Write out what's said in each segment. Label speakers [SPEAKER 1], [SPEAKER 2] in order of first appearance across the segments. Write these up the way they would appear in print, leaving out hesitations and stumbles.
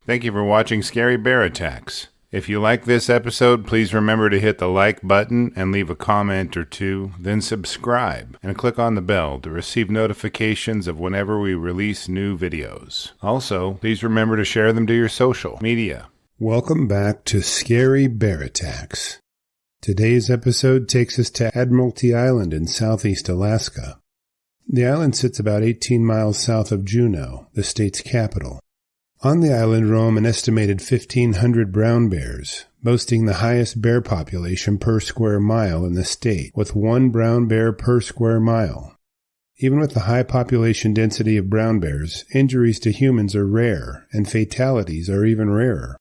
[SPEAKER 1] Thank you for watching Scary Bear Attacks. If you like this episode, please remember to hit the like button and leave a comment or two, then subscribe and click on the bell to receive notifications of whenever we release new videos. Also, please remember to share them to your social media.
[SPEAKER 2] Welcome back to Scary Bear Attacks. Today's episode takes us to Admiralty Island in southeast Alaska. The island sits about 18 miles south of Juneau, the state's capital. On the island roam an estimated 1,500 brown bears, boasting the highest bear population per square mile in the state, with 1 brown bear per square mile. Even with the high population density of brown bears, injuries to humans are rare, and fatalities are even rarer.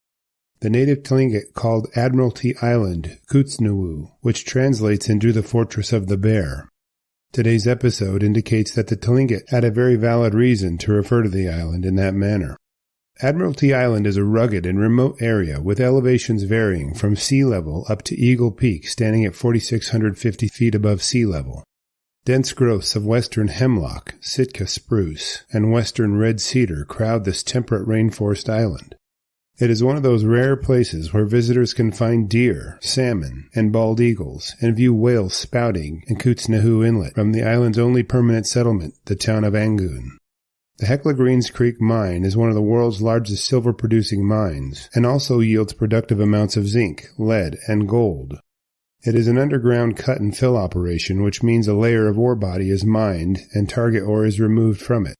[SPEAKER 2] The native Tlingit called Admiralty Island Kootznoowoo, which translates into the Fortress of the Bear. Today's episode indicates that the Tlingit had a very valid reason to refer to the island in that manner. Admiralty Island is a rugged and remote area with elevations varying from sea level up to Eagle Peak, standing at 4,650 feet above sea level. Dense growths of western hemlock, sitka spruce, and western red cedar crowd this temperate rainforest island. It is one of those rare places where visitors can find deer, salmon, and bald eagles, and view whales spouting in Kootznahoo Inlet from the island's only permanent settlement, the town of Angoon. The Hecla Greens Creek mine is one of the world's largest silver-producing mines, and also yields productive amounts of zinc, lead, and gold. It is an underground cut-and-fill operation, which means a layer of ore body is mined and target ore is removed from it.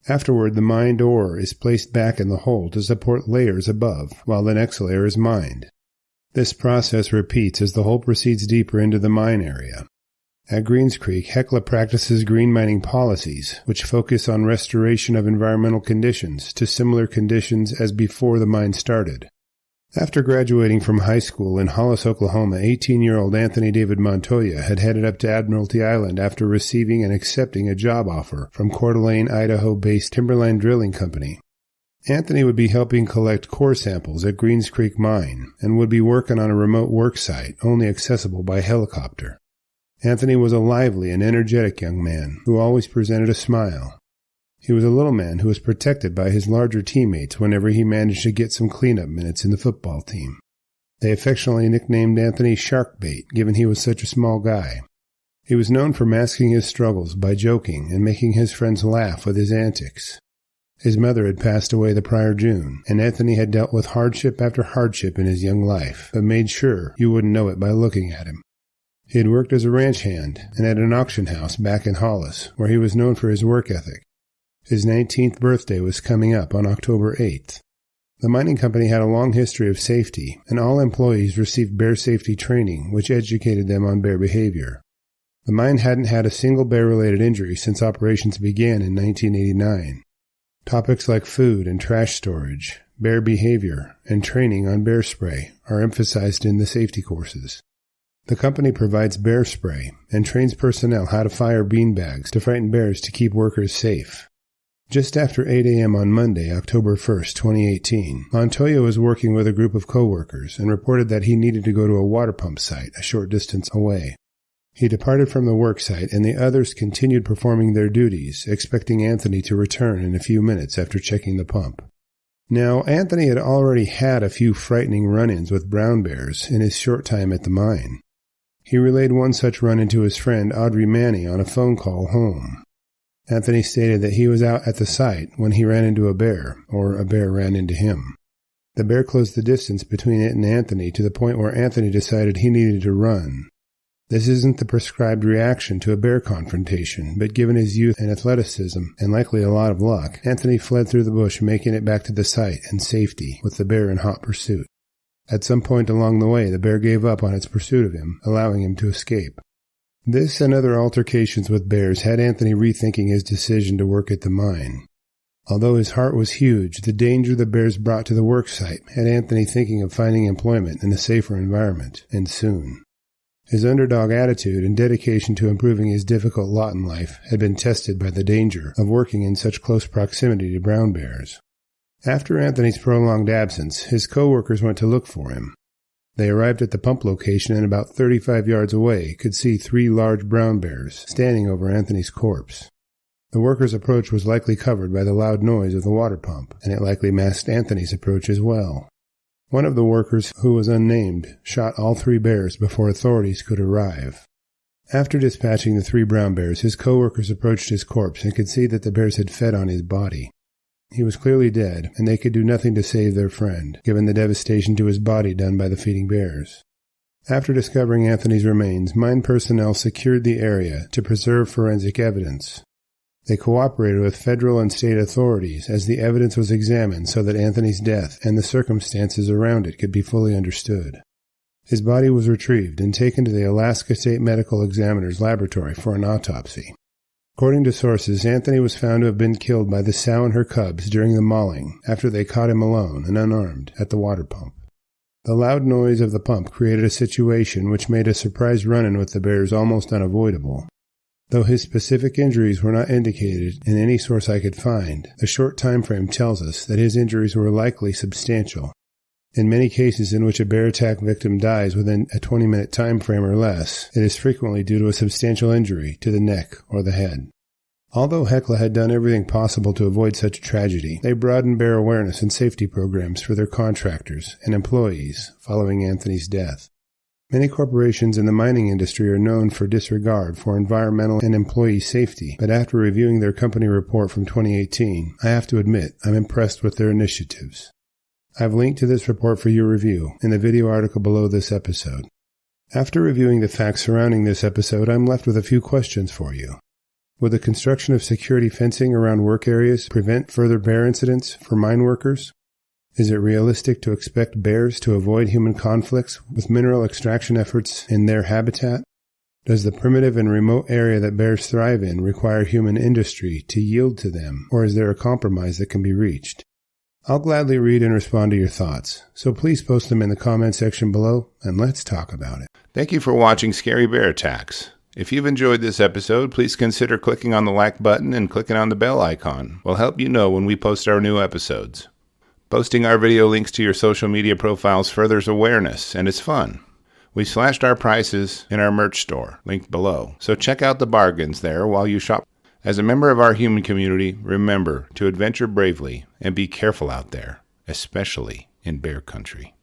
[SPEAKER 2] Afterward, the mined ore is placed back in the hole to support layers above, while the next layer is mined. This process repeats as the hole proceeds deeper into the mine area. At Greens Creek, Hecla practices green mining policies, which focus on restoration of environmental conditions to similar conditions as before the mine started. After graduating from high school in Hollis, Oklahoma, 18-year-old Anthony David Montoya had headed up to Admiralty Island after receiving and accepting a job offer from Coeur d'Alene, Idaho-based Timberline Drilling Company. Anthony would be helping collect core samples at Greens Creek Mine and would be working on a remote work site only accessible by helicopter. Anthony was a lively and energetic young man who always presented a smile. He was a little man who was protected by his larger teammates whenever he managed to get some cleanup minutes in the football team. They affectionately nicknamed Anthony Sharkbait, given he was such a small guy. He was known for masking his struggles by joking and making his friends laugh with his antics. His mother had passed away the prior June, and Anthony had dealt with hardship after hardship in his young life, but made sure you wouldn't know it by looking at him. He had worked as a ranch hand and at an auction house back in Hollis, where he was known for his work ethic. His 19th birthday was coming up on October 8th. The mining company had a long history of safety, and all employees received bear safety training, which educated them on bear behavior. The mine hadn't had a single bear-related injury since operations began in 1989. Topics like food and trash storage, bear behavior, and training on bear spray are emphasized in the safety courses. The company provides bear spray and trains personnel how to fire beanbags to frighten bears to keep workers safe. Just after 8 a.m. on Monday, October 1st, 2018, Montoya was working with a group of co-workers and reported that he needed to go to a water pump site a short distance away. He departed from the work site and the others continued performing their duties, expecting Anthony to return in a few minutes after checking the pump. Now, Anthony had already had a few frightening run-ins with brown bears in his short time at the mine. He relayed one such run-in to his friend Audrey Manny on a phone call home. Anthony stated that he was out at the site when he ran into a bear, or a bear ran into him. The bear closed the distance between it and Anthony to the point where Anthony decided he needed to run. This isn't the prescribed reaction to a bear confrontation, but given his youth and athleticism, and likely a lot of luck, Anthony fled through the bush, making it back to the site in safety, with the bear in hot pursuit. At some point along the way, the bear gave up on its pursuit of him, allowing him to escape. This and other altercations with bears had Anthony rethinking his decision to work at the mine. Although his heart was huge, the danger the bears brought to the work site had Anthony thinking of finding employment in a safer environment, and soon. His underdog attitude and dedication to improving his difficult lot in life had been tested by the danger of working in such close proximity to brown bears. After Anthony's prolonged absence, his co-workers went to look for him. They arrived at the pump location and about 35 yards away could see 3 large brown bears standing over Anthony's corpse. The workers' approach was likely covered by the loud noise of the water pump, and it likely masked Anthony's approach as well. One of the workers, who was unnamed, shot all 3 bears before authorities could arrive. After dispatching the 3 brown bears, his co-workers approached his corpse and could see that the bears had fed on his body. He was clearly dead, and they could do nothing to save their friend, given the devastation to his body done by the feeding bears. After discovering Anthony's remains, mine personnel secured the area to preserve forensic evidence. They cooperated with federal and state authorities as the evidence was examined so that Anthony's death and the circumstances around it could be fully understood. His body was retrieved and taken to the Alaska State Medical Examiner's laboratory for an autopsy. According to sources, Anthony was found to have been killed by the sow and her cubs during the mauling after they caught him alone and unarmed at the water pump. The loud noise of the pump created a situation which made a surprise run-in with the bears almost unavoidable. Though his specific injuries were not indicated in any source I could find, the short time frame tells us that his injuries were likely substantial. In many cases in which a bear attack victim dies within a 20-minute time frame or less, it is frequently due to a substantial injury to the neck or the head. Although Hecla had done everything possible to avoid such a tragedy, they broadened bear awareness and safety programs for their contractors and employees following Anthony's death. Many corporations in the mining industry are known for disregard for environmental and employee safety, but after reviewing their company report from 2018, I have to admit I'm impressed with their initiatives. I've linked to this report for your review in the video article below this episode. After reviewing the facts surrounding this episode, I'm left with a few questions for you. Would the construction of security fencing around work areas prevent further bear incidents for mine workers? Is it realistic to expect bears to avoid human conflicts with mineral extraction efforts in their habitat? Does the primitive and remote area that bears thrive in require human industry to yield to them, or is there a compromise that can be reached? I'll gladly read and respond to your thoughts, so please post them in the comment section below, and let's talk about it.
[SPEAKER 1] Thank you for watching Scary Bear Attacks. If you've enjoyed this episode, please consider clicking on the like button and clicking on the bell icon. We'll help you know when we post our new episodes. Posting our video links to your social media profiles furthers awareness, and it's fun. We slashed our prices in our merch store, linked below, so check out the bargains there while you shop. As a member of our human community, remember to adventure bravely and be careful out there, especially in bear country.